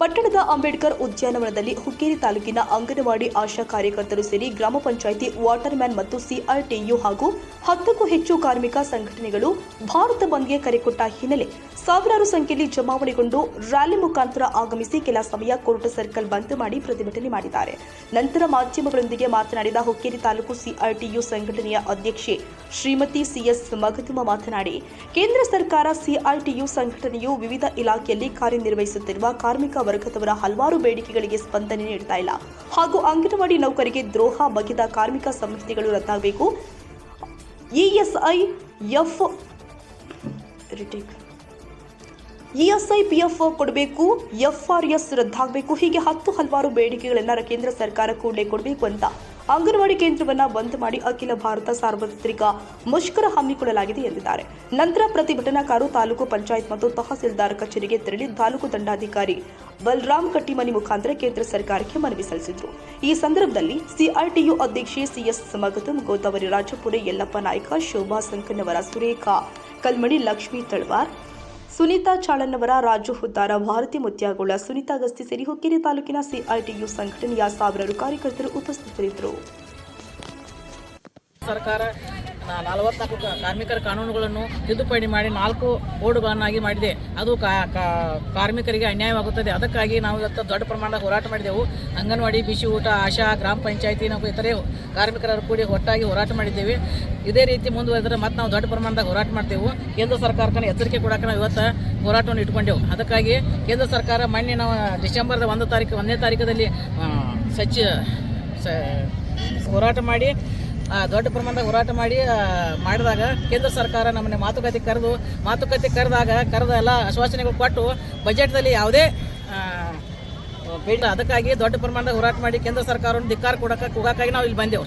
ಪಟ್ಟಣದ ಅಂಬೇಡ್ಕರ್ ಉದ್ಯಾನವನದಲ್ಲಿ ಹುಕ್ಕೇರಿ ತಾಲೂಕಿನ ಅಂಗನವಾಡಿ ಆಶಾ ಕಾರ್ಯಕರ್ತರು ಸೇರಿ ಗ್ರಾಮ ಪಂಚಾಯಿತಿ ವಾಟರ್ ಮ್ಯಾನ್ ಮತ್ತು ಸಿಆರ್ಟಿಯು ಹಾಗೂ 10ಕ್ಕೂ ಹೆಚ್ಚು ಕಾರ್ಮಿಕ ಸಂಘಟನೆಗಳು ಭಾರತ ಬಂದ್ಗೆ ಕರೆ ಕೊಟ್ಟ ಹಿನ್ನೆಲೆ ಸಾವಿರಾರು ಸಂಖ್ಯೆಯಲ್ಲಿ ಜಮಾವಣೆಗೊಂಡು ರ್ಯಾಲಿ ಮುಖಾಂತರ ಆಗಮಿಸಿ ಕೆಲ ಸಮಯ ಕೋರ್ಟ್ ಸರ್ಕಲ್ ಬಂದ್ ಮಾಡಿ ಪ್ರತಿಭಟನೆ ಮಾಡಿದ್ದಾರೆ. ನಂತರ ಮಾಧ್ಯಮಗಳೊಂದಿಗೆ ಮಾತನಾಡಿದ ಹುಕ್ಕೇರಿ ತಾಲೂಕು ಸಿಆರ್ಟಿಯು ಸಂಘಟನೆಯ ಅಧ್ಯಕ್ಷೆ ಶ್ರೀಮತಿ ಸಿಎಸ್ ಮಗದುಮ ಮಾತನಾಡಿ, ಕೇಂದ್ರ ಸರ್ಕಾರ ಸಿಆರ್ಟಿಯು ಸಂಘಟನೆಯು ವಿವಿಧ ಇಲಾಖೆಯಲ್ಲಿ ಕಾರ್ಯನಿರ್ವಹಿಸುತ್ತಿರುವ ಕಾರ್ಮಿಕ ವರ್ಗದವರ ಹಲವಾರು ಬೇಡಿಕೆಗಳಿಗೆ ಸ್ಪಂದನೆ ನೀಡುತ್ತಾ ಇಲ್ಲ ಹಾಗೂ ಅಂಗನವಾಡಿ ನೌಕರಿಗೆ ದ್ರೋಹ ಬಗೆದ ಕಾರ್ಮಿಕ ಸಂಹಿತೆಗಳು ರದ್ದಾಗಬೇಕು, ಇಎಸ್ಐಪಿಎಫ್ ಕೊಡಬೇಕು, ಎಫ್ಆರ್ಎಸ್ ರದ್ದಾಗಬೇಕು, ಹೀಗೆ ಹಲವಾರು ಬೇಡಿಕೆಗಳನ್ನು ಕೇಂದ್ರ ಸರ್ಕಾರ ಕೂಡಲೇ ಕೊಡಬೇಕು ಅಂತ ಅಂಗನವಾಡಿ ಕೇಂದ್ರವನ್ನು ಬಂದ್ ಮಾಡಿ ಅಖಿಲ ಭಾರತ ಸಾರ್ವತ್ರಿಕ ಮುಷ್ಕರ ಹಮ್ಮಿಕೊಳ್ಳಲಾಗಿದೆ ಎಂದಿದ್ದಾರೆ. ನಂತರ ಪ್ರತಿಭಟನಾಕಾರರು ತಾಲೂಕು ಪಂಚಾಯತ್ ಮತ್ತು ತಹಸೀಲ್ದಾರ್ ಕಚೇರಿಗೆ ತೆರಳಿ ತಾಲೂಕು ದಂಡಾಧಿಕಾರಿ ಬಲರಾಮ್ ಕಟ್ಟಿಮನಿ ಮುಖಾಂತರ ಕೇಂದ್ರ ಸರ್ಕಾರಕ್ಕೆ ಮನವಿ ಸಲ್ಲಿಸಿದರು. ಈ ಸಂದರ್ಭದಲ್ಲಿ ಸಿಆರ್ಟಿಯು ಅಧ್ಯಕ್ಷೆ ಸಿಎಸ್ ಮಗದುಂ, ಗೋದಾವರಿ ರಾಜಪುರೆ, ಯಲ್ಲಪ್ಪ ನಾಯ್ಕ, ಶೋಭಾ ಸಂಕನ್ನವರ, ಸುರೇಖಾ ಕಲ್ಮಣಿ, ಲಕ್ಷ್ಮೀ ತಳವಾರ್, ಸುನೀತಾ ಚಾಳನ್ನವರ, ರಾಜು ಹುದ್ದಾರ, ಭಾರತಿ ಮುತ್ಯಾಗೋಳ, ಸುನೀತಾ ಗಸ್ತಿ ಸೇರಿ ಹುಕ್ಕೇರಿ ತಾಲೂಕಿನ ಸಿಆರ್ಟಿಯು ಸಂಘಟನೆಯ ಸಾವಿರಾರು ಕಾರ್ಯಕರ್ತರು ಉಪಸ್ಥಿತರಿದ್ದರು. ಸರ್ಕಾರ 44 ಕಾರ್ಮಿಕರ ಕಾನೂನುಗಳನ್ನು ತಿದ್ದುಪಡಿ ಮಾಡಿ 4 ಕೋಡ್ಗಳನ್ನಾಗಿ ಮಾಡಿದೆ. ಅದು ಕಾರ್ಮಿಕರಿಗೆ ಅನ್ಯಾಯವಾಗುತ್ತದೆ. ಅದಕ್ಕಾಗಿ ನಾವು ಇವತ್ತು ದೊಡ್ಡ ಪ್ರಮಾಣದ ಹೋರಾಟ ಮಾಡಿದೆವು. ಅಂಗನವಾಡಿ, ಬಿಸಿ ಊಟ, ಆಶಾ, ಗ್ರಾಮ ಪಂಚಾಯಿತಿ ನಾವು ಇತರೆ ಕಾರ್ಮಿಕರು ಕೂಡಿ ಒಟ್ಟಾಗಿ ಹೋರಾಟ ಮಾಡಿದ್ದೇವೆ. ಇದೇ ರೀತಿ ಮುಂದುವರೆದರೆ ಮತ್ತೆ ನಾವು ದೊಡ್ಡ ಪ್ರಮಾಣದಾಗ ಹೋರಾಟ ಮಾಡ್ತೇವೆ. ಕೇಂದ್ರ ಸರ್ಕಾರಕ್ಕೆ ಎಚ್ಚರಿಕೆ ಕೊಡೋಕೆ ನಾವು ಇವತ್ತು ಹೋರಾಟವನ್ನು ಇಟ್ಕೊಂಡೆವು. ಅದಕ್ಕಾಗಿ ಕೇಂದ್ರ ಸರ್ಕಾರ ಮೊನ್ನೆ ನಾವು ಡಿಸೆಂಬರ್ದ 1ನೇ ತಾರೀಕದಲ್ಲಿ ಹೋರಾಟ ಮಾಡಿ ದೊಡ್ಡ ಪ್ರಮಾಣದಾಗ ಹೋರಾಟ ಮಾಡಿದಾಗ ಕೇಂದ್ರ ಸರ್ಕಾರ ನಮ್ಮನ್ನು ಮಾತುಕತೆ ಕರೆದ ಎಲ್ಲ ಆಶ್ವಾಸನೆಗಳು ಕೊಟ್ಟು ಬಜೆಟ್ದಲ್ಲಿ ಯಾವುದೇ ಬೇಡ. ಅದಕ್ಕಾಗಿ ದೊಡ್ಡ ಪ್ರಮಾಣದಾಗ ಹೋರಾಟ ಮಾಡಿ ಕೇಂದ್ರ ಸರ್ಕಾರವನ್ನು ಧಿಕ್ಕಾರ ಕೊಡೋಕ್ಕಾಗಿ ನಾವು ಇಲ್ಲಿ ಬಂದೆವು.